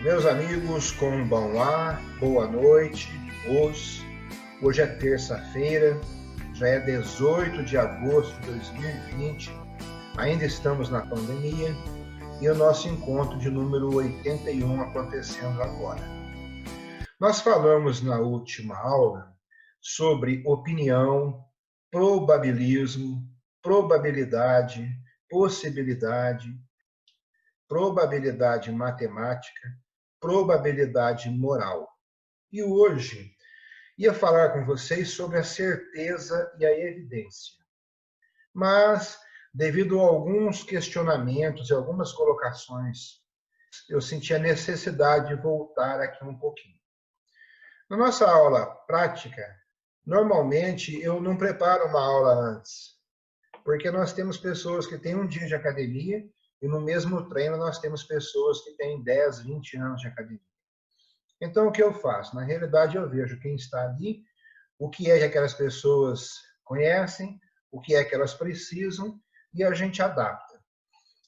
Meus amigos, konbanwa, boa noite, hoje é terça-feira, já é 18 de agosto de 2020, ainda estamos na pandemia e o nosso encontro de número 81 acontecendo agora. Nós falamos na última aula sobre opinião, probabilismo, probabilidade, possibilidade, probabilidade matemática, probabilidade moral. E hoje ia falar com vocês sobre a certeza e a evidência. Mas, devido a alguns questionamentos e algumas colocações, eu senti a necessidade de voltar aqui um pouquinho. Na nossa aula prática, normalmente eu não preparo uma aula antes, porque nós temos pessoas que têm um dia de academia e no mesmo treino nós temos pessoas que têm 10, 20 anos de academia. Então, o que eu faço? Na realidade, eu vejo quem está ali, o que é que aquelas pessoas conhecem, o que é que elas precisam, e a gente adapta.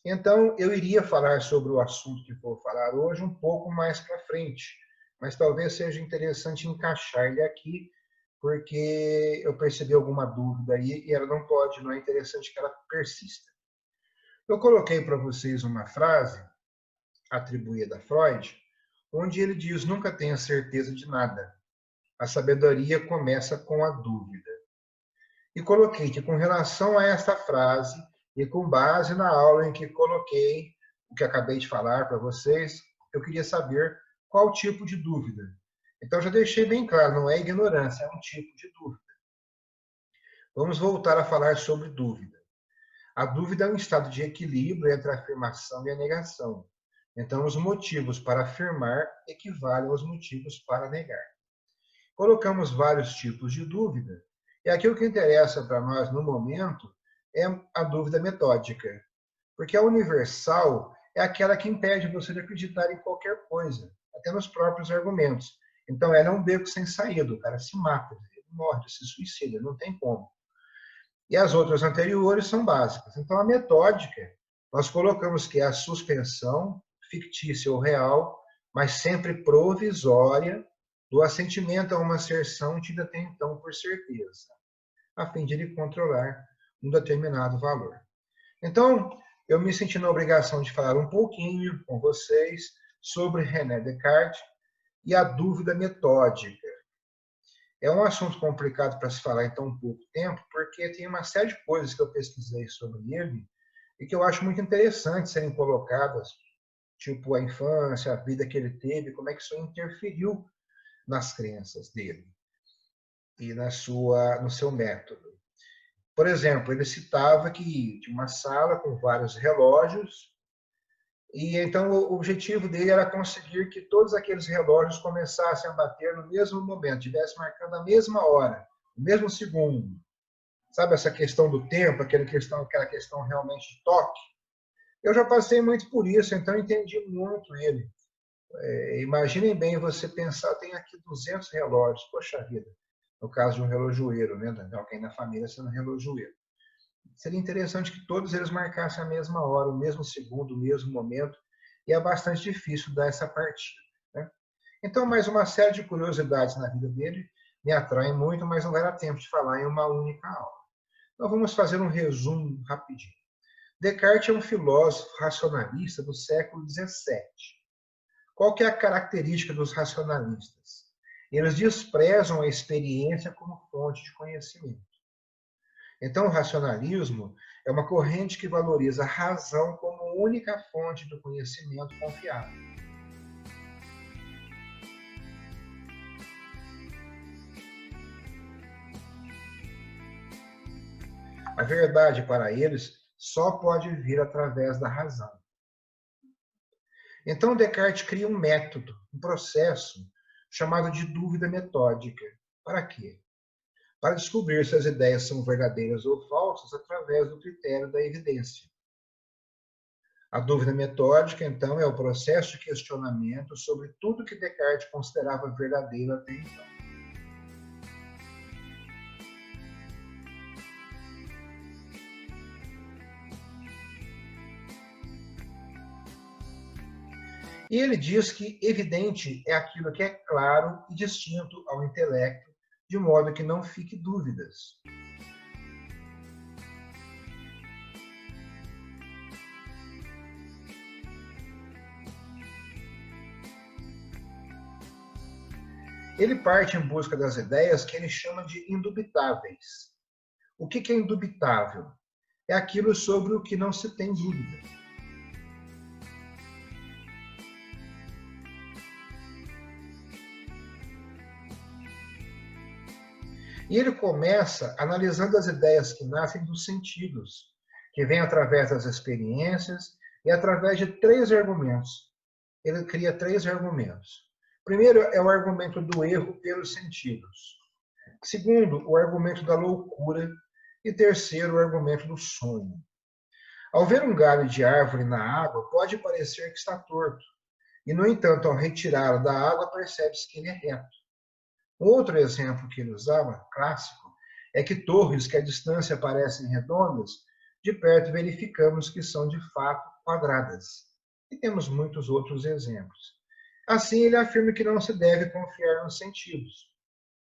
Então, eu iria falar sobre o assunto que vou falar hoje um pouco mais para frente, mas talvez seja interessante encaixar ele aqui, porque eu percebi alguma dúvida aí e ela não é interessante que ela persista. Eu coloquei para vocês uma frase atribuída a Freud, onde ele diz: nunca tenha certeza de nada. A sabedoria começa com a dúvida. E coloquei que, com relação a esta frase, e com base na aula em que coloquei o que acabei de falar para vocês, eu queria saber qual tipo de dúvida. Então, já deixei bem claro, não é ignorância, é um tipo de dúvida. Vamos voltar a falar sobre dúvida. A dúvida é um estado de equilíbrio entre a afirmação e a negação. Então, os motivos para afirmar equivalem aos motivos para negar. Colocamos vários tipos de dúvida, e aqui o que interessa para nós no momento é a dúvida metódica, porque a universal é aquela que impede você de acreditar em qualquer coisa, até nos próprios argumentos. Então, ela é um beco sem saída, o cara se mata, ele morre, se suicida, não tem como. E as outras anteriores são básicas. Então, a metódica, nós colocamos que é a suspensão, fictícia ou real, mas sempre provisória, do assentimento a uma asserção tida até então por certeza, a fim de ele controlar um determinado valor. Então, eu me senti na obrigação de falar um pouquinho com vocês sobre René Descartes e a dúvida metódica. É um assunto complicado para se falar em tão pouco tempo, porque tem uma série de coisas que eu pesquisei sobre ele e que eu acho muito interessante serem colocadas, tipo a infância, a vida que ele teve, como é que isso interferiu nas crenças dele e no seu método. Por exemplo, ele citava que tinha uma sala com vários relógios e então o objetivo dele era conseguir que todos aqueles relógios começassem a bater no mesmo momento, estivesse marcando a mesma hora, o mesmo segundo. Sabe essa questão do tempo, aquela questão realmente de toque? Eu já passei muito por isso, então entendi muito ele. Imaginem bem você pensar, tem aqui 200 relógios, poxa vida, no caso de um relojoeiro, né, de alguém na família sendo relojoeiro. Seria interessante que todos eles marcassem a mesma hora, o mesmo segundo, o mesmo momento, e é bastante difícil dar essa partida. Né? Então, mais uma série de curiosidades na vida dele me atraem muito, mas não vai dar tempo de falar em uma única aula. Então, vamos fazer um resumo rapidinho. Descartes é um filósofo racionalista do século XVII. Qual que é a característica dos racionalistas? Eles desprezam a experiência como fonte de conhecimento. Então, o racionalismo é uma corrente que valoriza a razão como única fonte do conhecimento confiável. A verdade para eles só pode vir através da razão. Então, Descartes cria um método, um processo chamado de dúvida metódica. Para quê? Para descobrir se as ideias são verdadeiras ou falsas através do critério da evidência. A dúvida metódica, então, é o processo de questionamento sobre tudo que Descartes considerava verdadeiro até então. E ele diz que evidente é aquilo que é claro e distinto ao intelecto, de modo que não fique dúvidas. Ele parte em busca das ideias que ele chama de indubitáveis. O que é indubitável? É aquilo sobre o que não se tem dúvida. E ele começa analisando as ideias que nascem dos sentidos, que vêm através das experiências e através de 3 argumentos. Ele cria 3 argumentos. Primeiro é o argumento do erro pelos sentidos. Segundo, o argumento da loucura. E terceiro, o argumento do sonho. Ao ver um galho de árvore na água, pode parecer que está torto. E, no entanto, ao retirá-lo da água, percebe-se que ele é reto. Outro exemplo que ele usava, clássico, é que torres que à distância parecem redondas, de perto verificamos que são de fato quadradas. E temos muitos outros exemplos. Assim, ele afirma que não se deve confiar nos sentidos.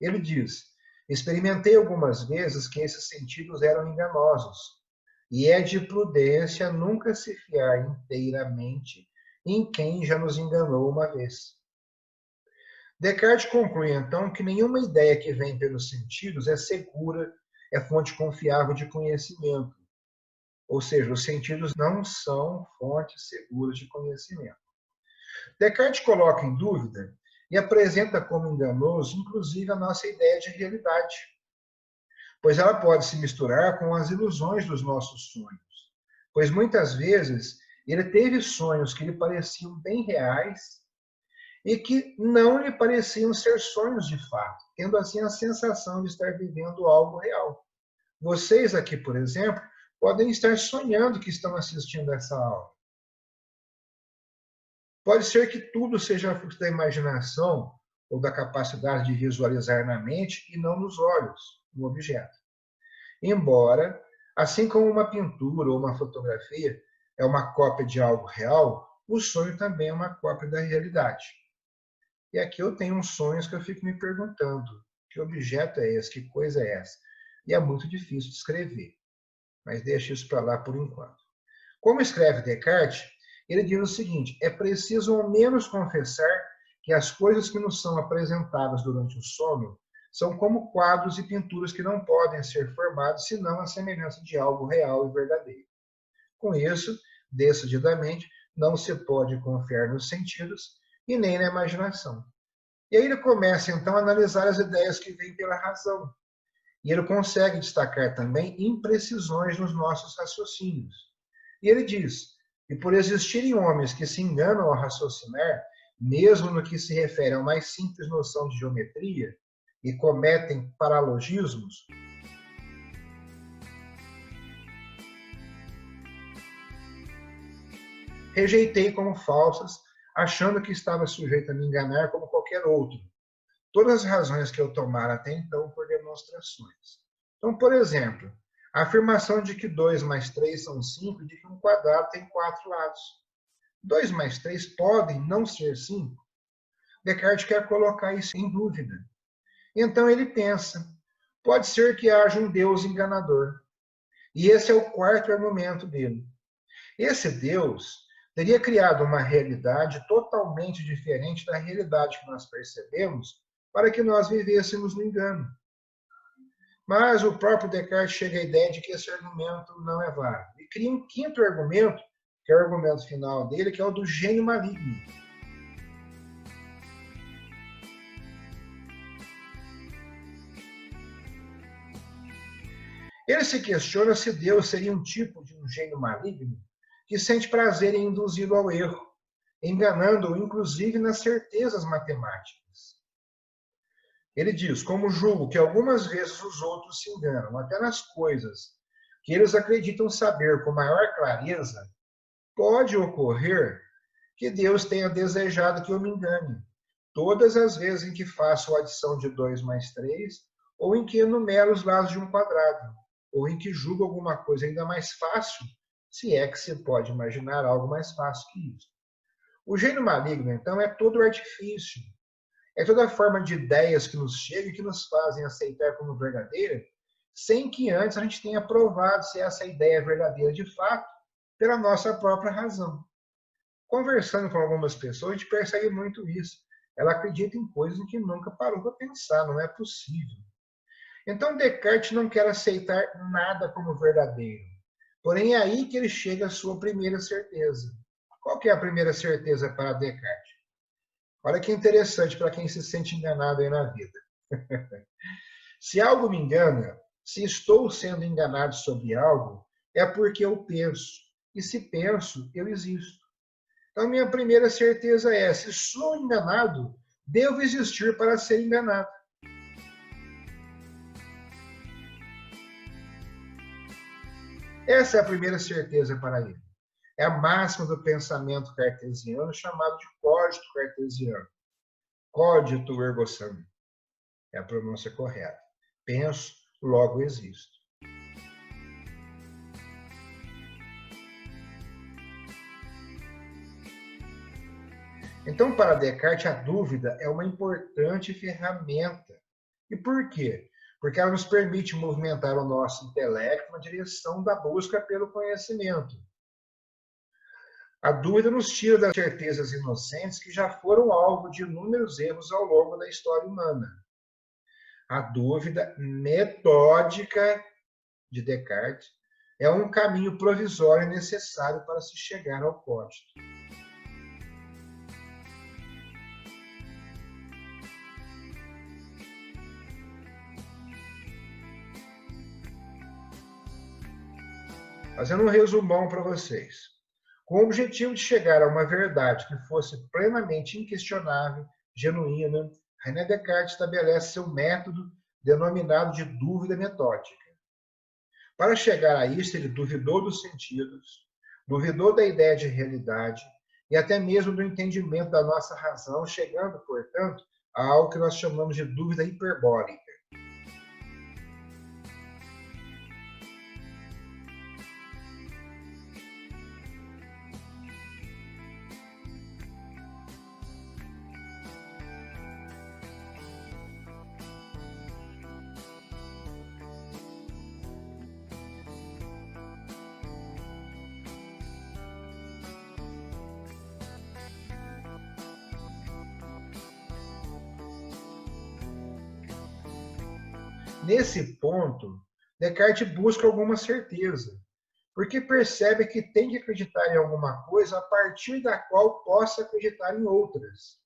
Ele diz: experimentei algumas vezes que esses sentidos eram enganosos, e é de prudência nunca se fiar inteiramente em quem já nos enganou uma vez. Descartes conclui, então, que nenhuma ideia que vem pelos sentidos é segura, é fonte confiável de conhecimento. Ou seja, os sentidos não são fontes seguras de conhecimento. Descartes coloca em dúvida e apresenta como enganoso, inclusive, a nossa ideia de realidade, pois ela pode se misturar com as ilusões dos nossos sonhos, pois muitas vezes ele teve sonhos que lhe pareciam bem reais e que não lhe pareciam ser sonhos de fato, tendo assim a sensação de estar vivendo algo real. Vocês aqui, por exemplo, podem estar sonhando que estão assistindo essa aula. Pode ser que tudo seja fruto da imaginação ou da capacidade de visualizar na mente e não nos olhos, no objeto. Embora, assim como uma pintura ou uma fotografia é uma cópia de algo real, o sonho também é uma cópia da realidade. E aqui eu tenho uns sonhos que eu fico me perguntando: que objeto é esse? Que coisa é essa? E é muito difícil de escrever, mas deixa isso para lá por enquanto. Como escreve Descartes, ele diz o seguinte: é preciso ao menos confessar que as coisas que nos são apresentadas durante o sono são como quadros e pinturas que não podem ser formados senão à semelhança de algo real e verdadeiro. Com isso, decididamente, não se pode confiar nos sentidos e nem na imaginação. E aí ele começa, então, a analisar as ideias que vêm pela razão. E ele consegue destacar também imprecisões nos nossos raciocínios. E ele diz: e por existirem homens que se enganam ao raciocinar, mesmo no que se refere à mais simples noção de geometria, e cometem paralogismos, rejeitei como falsas, achando que estava sujeito a me enganar como qualquer outro. Todas as razões que eu tomara até então por demonstrações. Então, por exemplo, a afirmação de que 2 mais 3 são 5 e de que um quadrado tem 4 lados. 2 mais 3 podem não ser 5. Descartes quer colocar isso em dúvida. Então ele pensa: pode ser que haja um Deus enganador. E esse é o quarto argumento dele. Esse Deus teria criado uma realidade totalmente diferente da realidade que nós percebemos para que nós vivêssemos no engano. Mas o próprio Descartes chega à ideia de que esse argumento não é válido. E cria um quinto argumento, que é o argumento final dele, que é o do gênio maligno. Ele se questiona se Deus seria um tipo de um gênio maligno que sente prazer em induzi-lo ao erro, enganando-o inclusive nas certezas matemáticas. Ele diz: como julgo que algumas vezes os outros se enganam, até nas coisas que eles acreditam saber com maior clareza, pode ocorrer que Deus tenha desejado que eu me engane, todas as vezes em que faço a adição de 2 mais 3, ou em que enumero os lados de um quadrado, ou em que julgo alguma coisa ainda mais fácil, se é que se pode imaginar algo mais fácil que isso. O gênio maligno, então, é todo o artifício, é toda a forma de ideias que nos chegam e que nos fazem aceitar como verdadeira, sem que antes a gente tenha provado se essa ideia é verdadeira de fato, pela nossa própria razão. Conversando com algumas pessoas, a gente percebe muito isso. Ela acredita em coisas em que nunca parou para pensar, não é possível. Então, Descartes não quer aceitar nada como verdadeiro. Porém, é aí que ele chega à sua primeira certeza. Qual que é a primeira certeza para Descartes? Olha que interessante para quem se sente enganado aí na vida. Se algo me engana, se estou sendo enganado sobre algo, é porque eu penso. E se penso, eu existo. Então, minha primeira certeza é: se sou enganado, devo existir para ser enganado. Essa é a primeira certeza para ele. É a máxima do pensamento cartesiano, chamado de cogito cartesiano. Cogito ergo sum é a pronúncia correta. Penso, logo existo. Então, para Descartes, a dúvida é uma importante ferramenta. E por quê? Porque ela nos permite movimentar o nosso intelecto na direção da busca pelo conhecimento. A dúvida nos tira das certezas inocentes que já foram alvo de inúmeros erros ao longo da história humana. A dúvida metódica de Descartes é um caminho provisório necessário para se chegar ao cogito. Fazendo um resumão para vocês. Com o objetivo de chegar a uma verdade que fosse plenamente inquestionável, genuína, René Descartes estabelece seu método denominado de dúvida metódica. Para chegar a isso, ele duvidou dos sentidos, duvidou da ideia de realidade e até mesmo do entendimento da nossa razão, chegando, portanto, a algo que nós chamamos de dúvida hiperbólica. Nesse ponto, Descartes busca alguma certeza, porque percebe que tem que acreditar em alguma coisa a partir da qual possa acreditar em outras.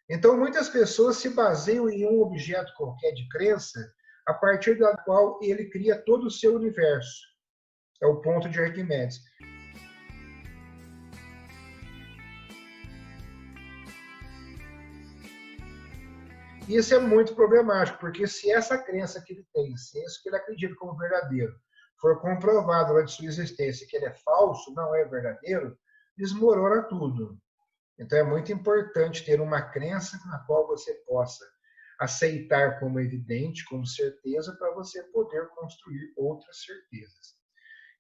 Então, muitas pessoas se baseiam em um objeto qualquer de crença, a partir da qual ele cria todo o seu universo. É o ponto de Arquimedes. E isso é muito problemático, porque se essa crença que ele tem, se isso que ele acredita como verdadeiro, for comprovado durante sua existência que ele é falso, não é verdadeiro, desmorona tudo. Então é muito importante ter uma crença na qual você possa aceitar como evidente, como certeza, para você poder construir outras certezas.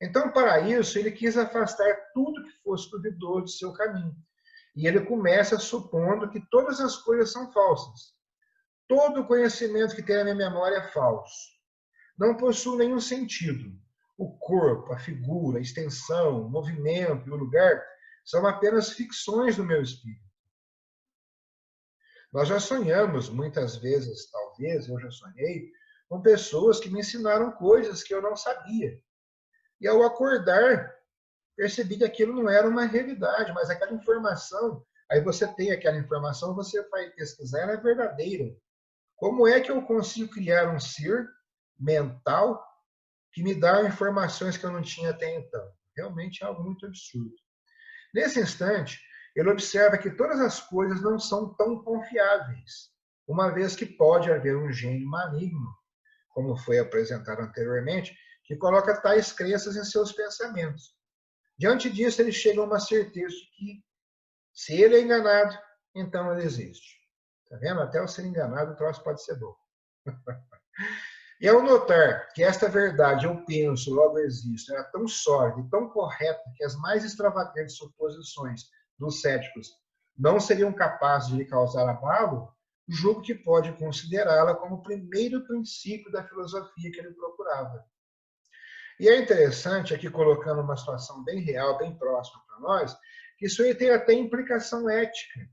Então, para isso, ele quis afastar tudo que fosse duvidoso do seu caminho. E ele começa supondo que todas as coisas são falsas. Todo o conhecimento que tem na minha memória é falso. Não possui nenhum sentido. O corpo, a figura, a extensão, o movimento e o lugar são apenas ficções do meu espírito. Nós já sonhamos muitas vezes, talvez, eu já sonhei, com pessoas que me ensinaram coisas que eu não sabia. E ao acordar, percebi que aquilo não era uma realidade, mas aquela informação, aí você tem aquela informação, você vai pesquisar, ela é verdadeira. Como é que eu consigo criar um ser mental que me dá informações que eu não tinha até então? Realmente é algo muito absurdo. Nesse instante, ele observa que todas as coisas não são tão confiáveis, uma vez que pode haver um gênio maligno, como foi apresentado anteriormente, que coloca tais crenças em seus pensamentos. Diante disso, ele chega a uma certeza de que, se ele é enganado, então ele existe. Tá vendo? Até ao ser enganado, o troço pode ser bom. E ao notar que esta verdade, eu penso, logo existo, era tão sólida e tão correta que as mais extravagantes suposições dos céticos não seriam capazes de lhe causar abalo, julgo que pode considerá-la como o primeiro princípio da filosofia que ele procurava. E é interessante, aqui colocando uma situação bem real, bem próxima para nós, que isso aí tem até implicação ética.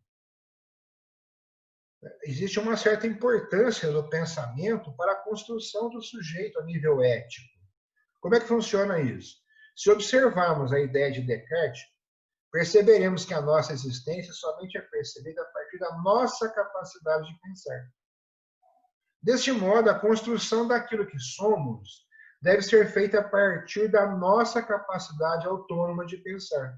Existe uma certa importância do pensamento para a construção do sujeito a nível ético. Como é que funciona isso? Se observarmos a ideia de Descartes, perceberemos que a nossa existência somente é percebida a partir da nossa capacidade de pensar. Deste modo, a construção daquilo que somos deve ser feita a partir da nossa capacidade autônoma de pensar.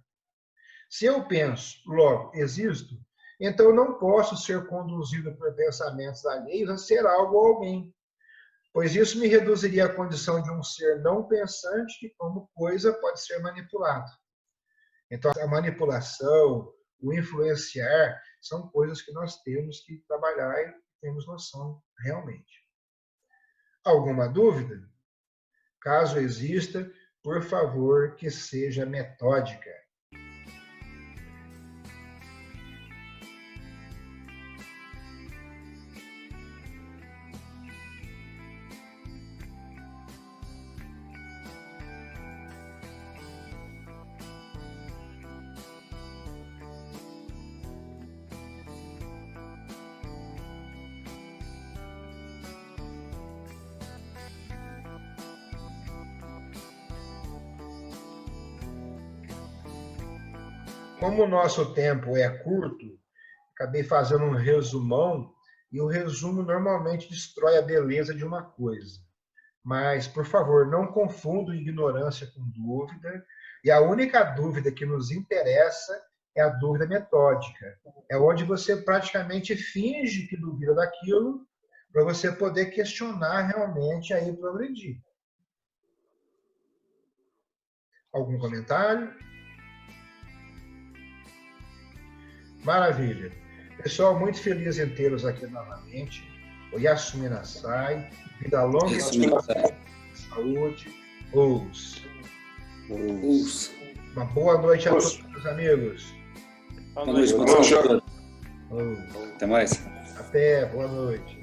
Se eu penso, logo existo, então eu não posso ser conduzido por pensamentos alheios a ser algo ou alguém, pois isso me reduziria à condição de um ser não pensante que, como coisa, pode ser manipulado. Então, a manipulação, o influenciar, são coisas que nós temos que trabalhar e temos noção realmente. Alguma dúvida? Caso exista, por favor, que seja metódica. Como o nosso tempo é curto, acabei fazendo um resumão, e o resumo normalmente destrói a beleza de uma coisa. Mas, por favor, não confundam ignorância com dúvida, e a única dúvida que nos interessa é a dúvida metódica. É onde você praticamente finge que duvida daquilo, para você poder questionar realmente aí progredir. Algum comentário? Maravilha. Pessoal, muito feliz em tê-los aqui novamente. O Yasumi Nasai, vida longa e saúde. Uma boa noite a todos, meus amigos. Boa noite, bom dia. Até mais. Até, boa noite.